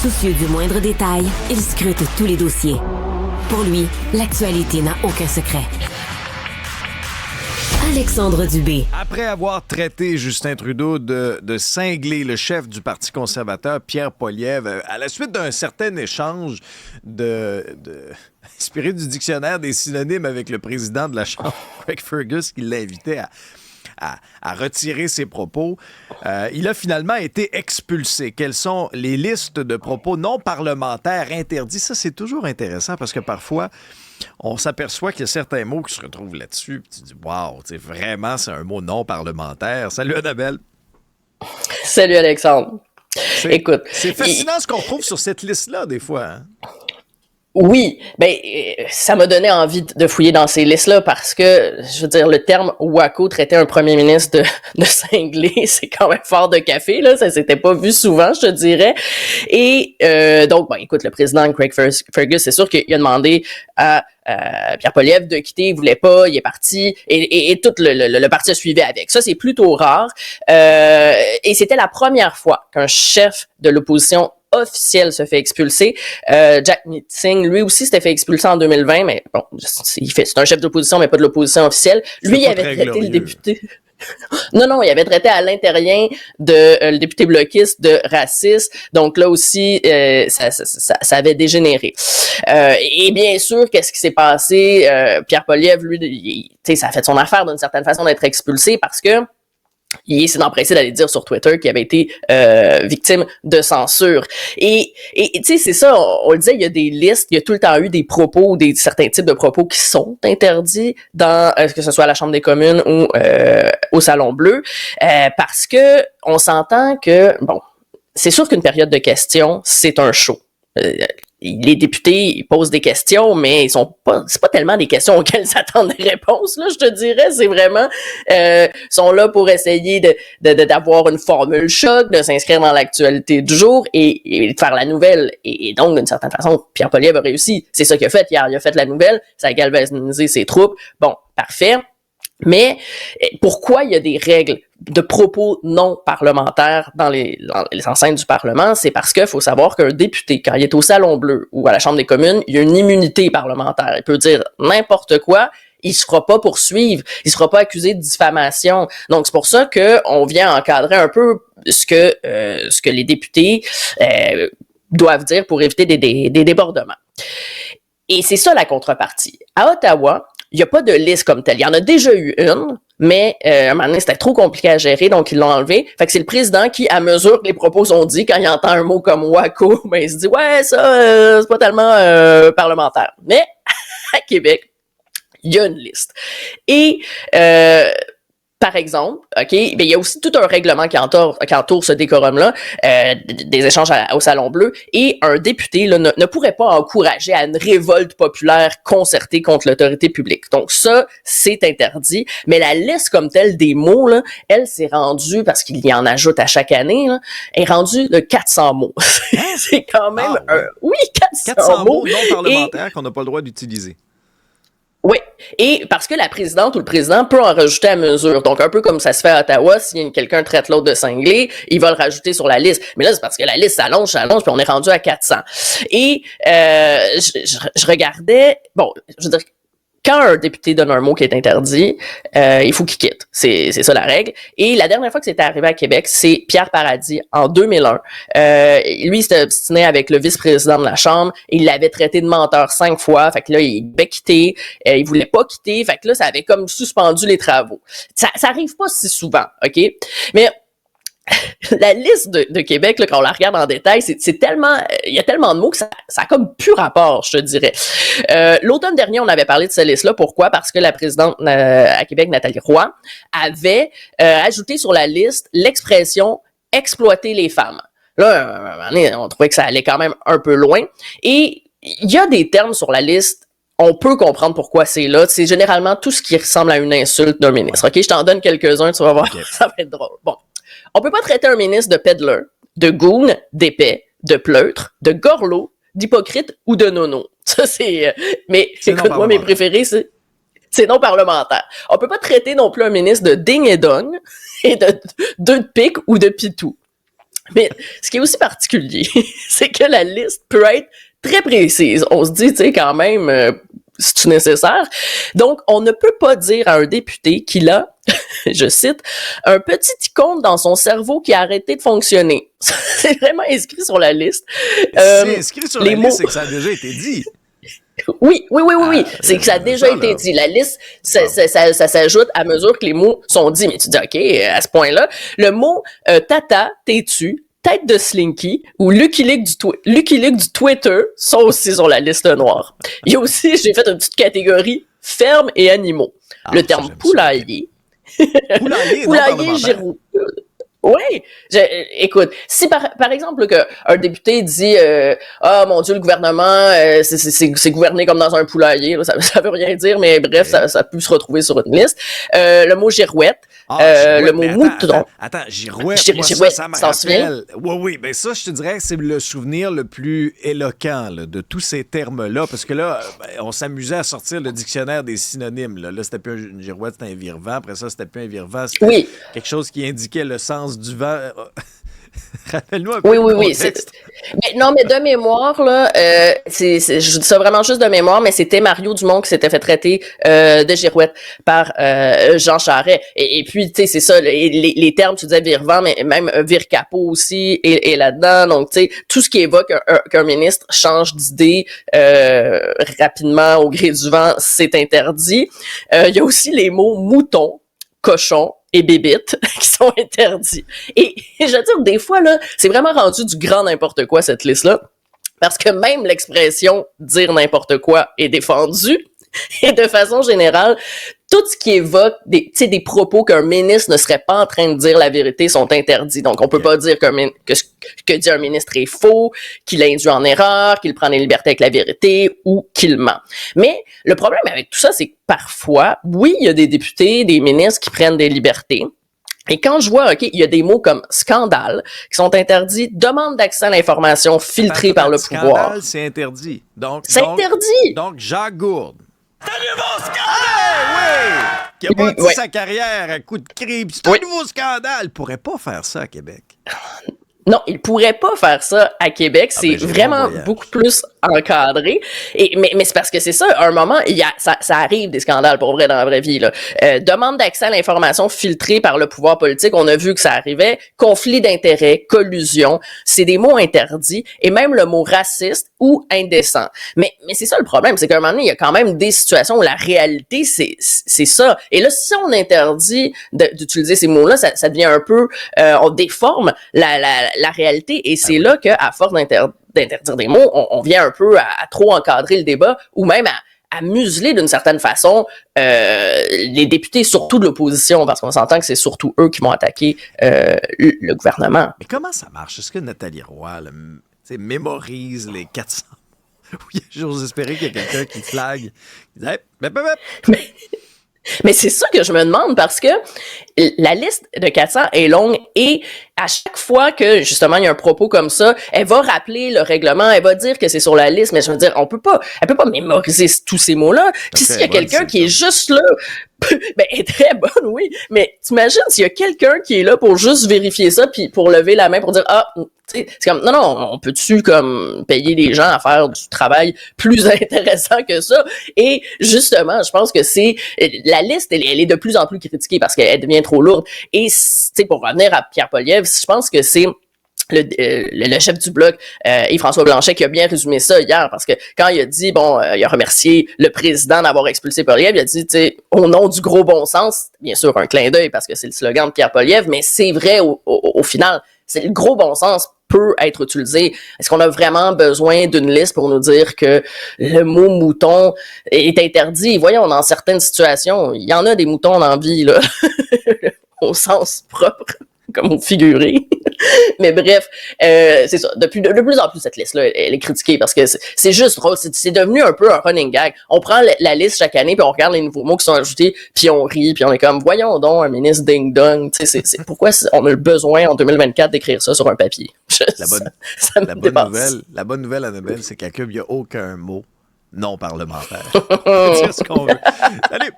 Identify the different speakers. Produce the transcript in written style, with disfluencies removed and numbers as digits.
Speaker 1: Soucieux du moindre détail, il scrute tous les dossiers. Pour lui, l'actualité n'a aucun secret. Alexandre Dubé.
Speaker 2: Après avoir traité Justin Trudeau de cinglé, le chef du Parti conservateur, Pierre Poilievre, à la suite d'un certain échange inspiré du dictionnaire des synonymes avec le président de la Chambre, Craig Fergus, qui l'a invité à retirer ses propos, il a finalement été expulsé. Quelles sont les listes de propos non parlementaires interdits? Ça, c'est toujours intéressant parce que parfois, on s'aperçoit qu'il y a certains mots qui se retrouvent là-dessus. Puis tu dis, wow, vraiment, c'est un mot non parlementaire. Salut, Annabelle.
Speaker 3: Salut, Alexandre. Écoute.
Speaker 2: C'est fascinant ce qu'on trouve sur cette liste-là, des fois. Hein?
Speaker 3: Oui, ça m'a donné envie de fouiller dans ces listes-là parce que, je veux dire, le terme wacko traiter un premier ministre de cinglé, c'est quand même fort de café, là, ça s'était pas vu souvent, je te dirais. Et donc, écoute, le président Craig Fergus, c'est sûr qu'il a demandé à Pierre Poilievre de quitter, il voulait pas, il est parti, et tout le parti suivait avec. Ça, c'est plutôt rare. Et c'était la première fois qu'un chef de l'opposition officiel se fait expulser. Jack Meeting, lui aussi, s'était fait expulser en 2020, mais bon, c'est un chef d'opposition, mais pas de l'opposition officielle. Lui, il avait traité le député... Non, il avait traité à l'intérieur le député bloquiste de raciste. Donc là aussi, ça avait dégénéré. Et bien sûr, qu'est-ce qui s'est passé? Pierre Poilievre, lui, ça a fait son affaire d'une certaine façon d'être expulsé parce que il s'est empressé d'aller dire sur Twitter qu'il avait été victime de censure. Et tu sais, c'est ça, on le disait, il y a des listes, il y a tout le temps eu des propos, certains types de propos qui sont interdits dans, que ce soit à la Chambre des communes ou au Salon Bleu, parce que on s'entend que, bon, c'est sûr qu'une période de questions, c'est un show. Les députés ils posent des questions, mais c'est pas tellement des questions auxquelles s'attendent des réponses, là, je te dirais. C'est vraiment, sont là pour essayer d'avoir une formule choc, de s'inscrire dans l'actualité du jour et de faire la nouvelle. Et donc, d'une certaine façon, Pierre Poilievre a réussi. C'est ça qu'il a fait hier. Il a fait la nouvelle, ça a galvanisé ses troupes. Bon, parfait. Mais pourquoi il y a des règles de propos non parlementaires dans les enceintes du Parlement? C'est parce qu'il faut savoir qu'un député, quand il est au Salon Bleu ou à la Chambre des communes, il y a une immunité parlementaire. Il peut dire n'importe quoi, il se fera pas poursuivre, il se fera pas accusé de diffamation. Donc c'est pour ça que on vient encadrer un peu ce que les députés doivent dire pour éviter des débordements. Et c'est ça la contrepartie. À Ottawa, il n'y a pas de liste comme telle. Il y en a déjà eu une, mais à un moment donné, c'était trop compliqué à gérer, donc ils l'ont enlevé. Fait que c'est le président qui, à mesure que les propos sont dits, quand il entend un mot comme wacko, il se dit « Ouais, ça, c'est pas tellement parlementaire. » Mais à Québec, il y a une liste. Et par exemple, il y a aussi tout un règlement qui entoure ce décorum-là, des échanges au Salon Bleu, et un député là, ne pourrait pas encourager à une révolte populaire concertée contre l'autorité publique. Donc ça, c'est interdit. Mais la liste comme telle des mots, là, elle s'est rendue, parce qu'il y en ajoute à chaque année, là, est rendue de 400 mots. C'est quand même... Oui, 400 mots
Speaker 2: non parlementaires qu'on n'a pas le droit d'utiliser.
Speaker 3: Oui, et parce que la présidente ou le président peut en rajouter à mesure. Donc, un peu comme ça se fait à Ottawa, si quelqu'un traite l'autre de cinglé, il va le rajouter sur la liste. Mais là, c'est parce que la liste s'allonge, puis on est rendu à 400. Et je regardais, bon, je veux dire, quand un député donne un mot qui est interdit, il faut qu'il quitte. C'est ça la règle. Et la dernière fois que c'était arrivé à Québec, c'est Pierre Paradis, en 2001. Lui, il s'était obstiné avec le vice-président de la Chambre. Il l'avait traité de menteur 5 fois. Fait que là, il devait quitter. Il voulait pas quitter. Fait que là, ça avait comme suspendu les travaux. Ça arrive pas si souvent, OK? Mais la liste de Québec, là, quand on la regarde en détail, c'est tellement, il y a tellement de mots que ça a comme plus rapport, je te dirais. L'automne dernier, on avait parlé de cette liste-là. Pourquoi? Parce que la présidente à Québec, Nathalie Roy, avait ajouté sur la liste l'expression « exploiter les femmes ». Là, on trouvait que ça allait quand même un peu loin. Et il y a des termes sur la liste. On peut comprendre pourquoi c'est là. C'est généralement tout ce qui ressemble à une insulte d'un ministre. OK? Je t'en donne quelques-uns, tu vas voir. Okay. Ça va être drôle. Bon. On peut pas traiter un ministre de peddler, de goon, d'épais, de pleutre, de gorlot, d'hypocrite ou de nono. Ça, c'est... mais écoute, moi, mes préférés, c'est non parlementaire. On peut pas traiter non plus un ministre de ding et dong et de deux de pique ou de pitou. Mais ce qui est aussi particulier, c'est que la liste peut être très précise. On se dit, tu sais, quand même, c'est nécessaire. Donc, on ne peut pas dire à un député qu'il a, je cite, un petit icône dans son cerveau qui a arrêté de fonctionner. C'est vraiment inscrit sur la liste.
Speaker 2: C'est inscrit sur la liste, c'est que ça a déjà été dit.
Speaker 3: Oui. C'est que ça a déjà été dit. La liste, ça s'ajoute à mesure que les mots sont dits. Mais tu dis, OK, à ce point-là, le mot tata, têtu, tête de Slinky ou Lucky Luke du Twitter sont aussi sur la liste noire. Il y a aussi, j'ai fait une petite catégorie ferme et animaux. Le terme poulailler. Poulailler giroud. Oui, écoute, si par exemple que un député dit ah mon Dieu, le gouvernement c'est gouverné comme dans un poulailler, là, ça veut rien dire, mais bref, ça peut se retrouver sur une liste. Le mot girouette, le mot mouton.
Speaker 2: Attends, girouette, moi, ça me rappelle. Oui, ben ça, je te dirais que c'est le souvenir le plus éloquent là, de tous ces termes-là, parce que là, on s'amusait à sortir le dictionnaire des synonymes. Là c'était plus une girouette, c'était un vire-vent. Après ça, c'était plus un vire-vent, c'était quelque chose qui indiquait le sens du vent. Rappelle-nous un peu le contexte.
Speaker 3: Mais de mémoire, là, je dis ça vraiment juste de mémoire, mais c'était Mario Dumont qui s'était fait traiter de girouette par Jean Charest. Et puis, tu sais, c'est ça, les termes, tu disais vire-vent, mais même vire-capot aussi est là-dedans. Donc, tu sais, tout ce qui évoque qu'un ministre change d'idée rapidement au gré du vent, c'est interdit. Il y a aussi les mots mouton, cochon et bébite qui sont interdits. Et je veux dire, des fois, là, c'est vraiment rendu du grand n'importe quoi, cette liste-là, parce que même l'expression « dire n'importe quoi » est défendue. Et de façon générale, tout ce qui évoque des propos qu'un ministre ne serait pas en train de dire la vérité sont interdits. Donc, on peut pas dire que ce que dit un ministre est faux, qu'il induit en erreur, qu'il prend des libertés avec la vérité ou qu'il ment. Mais le problème avec tout ça, c'est que parfois, oui, il y a des députés, des ministres qui prennent des libertés. Et quand je vois, OK, il y a des mots comme scandale qui sont interdits, demande d'accès à l'information filtrée par le pouvoir.
Speaker 2: Scandale, c'est interdit.
Speaker 3: C'est interdit.
Speaker 2: Donc, Jacques Gourde. C'est un nouveau scandale! Oui! Qui a bâti sa carrière à coups de cri. C'est un nouveau scandale. Il pourrait pas faire ça à Québec.
Speaker 3: Non, il pourrait pas faire ça à Québec. C'est vraiment beaucoup plus encadré. Mais c'est parce que c'est ça. À un moment, ça arrive des scandales pour vrai dans la vraie vie, là. Demande d'accès à l'information filtrée par le pouvoir politique. On a vu que ça arrivait. Conflit d'intérêts, collusion. C'est des mots interdits. Et même le mot raciste ou indécent. Mais c'est ça le problème. C'est qu'à un moment donné, il y a quand même des situations où la réalité, c'est ça. Et là, si on interdit d'utiliser ces mots-là, ça devient un peu, on déforme la réalité, et c'est là qu'à force d'interdire des mots, on vient un peu à trop encadrer le débat, ou même à museler d'une certaine façon les députés, surtout de l'opposition, parce qu'on s'entend que c'est surtout eux qui vont attaquer le gouvernement.
Speaker 2: Mais comment ça marche? Est-ce que Nathalie Roy mémorise les 400? Oui, j'ose espérer qu'il y a quelqu'un qui flague, qui dit
Speaker 3: Mais c'est ça que je me demande, parce que la liste de 400 est longue, et à chaque fois que, justement, il y a un propos comme ça, elle va rappeler le règlement, elle va dire que c'est sur la liste, mais je veux dire, elle peut pas mémoriser tous ces mots-là. Puis s'il y a quelqu'un qui est juste là, ben, elle est très bonne, oui, mais t'imagines s'il y a quelqu'un qui est là pour juste vérifier ça, puis pour lever la main pour dire, c'est comme, non, on peut-tu comme payer les gens à faire du travail plus intéressant que ça? Et justement, je pense que la liste, elle est de plus en plus critiquée parce qu'elle devient trop lourde. Et pour revenir à Pierre Poilievre, je pense que c'est le chef du Bloc, Yves-François Blanchet, qui a bien résumé ça hier, parce que quand il a dit, il a remercié le président d'avoir expulsé Poilievre, il a dit, au nom du gros bon sens, bien sûr un clin d'œil parce que c'est le slogan de Pierre Poilievre, mais c'est vrai au final, c'est le gros bon sens peut être utilisé. Est-ce qu'on a vraiment besoin d'une liste pour nous dire que le mot mouton est interdit? Voyons, dans certaines situations, il y en a des moutons dans la vie, là, au sens propre, comme au figuré. Mais bref, c'est ça. De plus en plus, cette liste-là, elle est critiquée parce que c'est juste drôle. C'est devenu un peu un running gag. On prend la liste chaque année, puis on regarde les nouveaux mots qui sont ajoutés, puis on rit, puis on est comme, voyons donc, un ministre ding-dong. Pourquoi on a le besoin, en 2024, d'écrire ça sur un papier?
Speaker 2: La bonne nouvelle, Annabelle, c'est qu'à Cube, il n'y a aucun mot non parlementaire. On peut dire ce qu'on veut. Salut!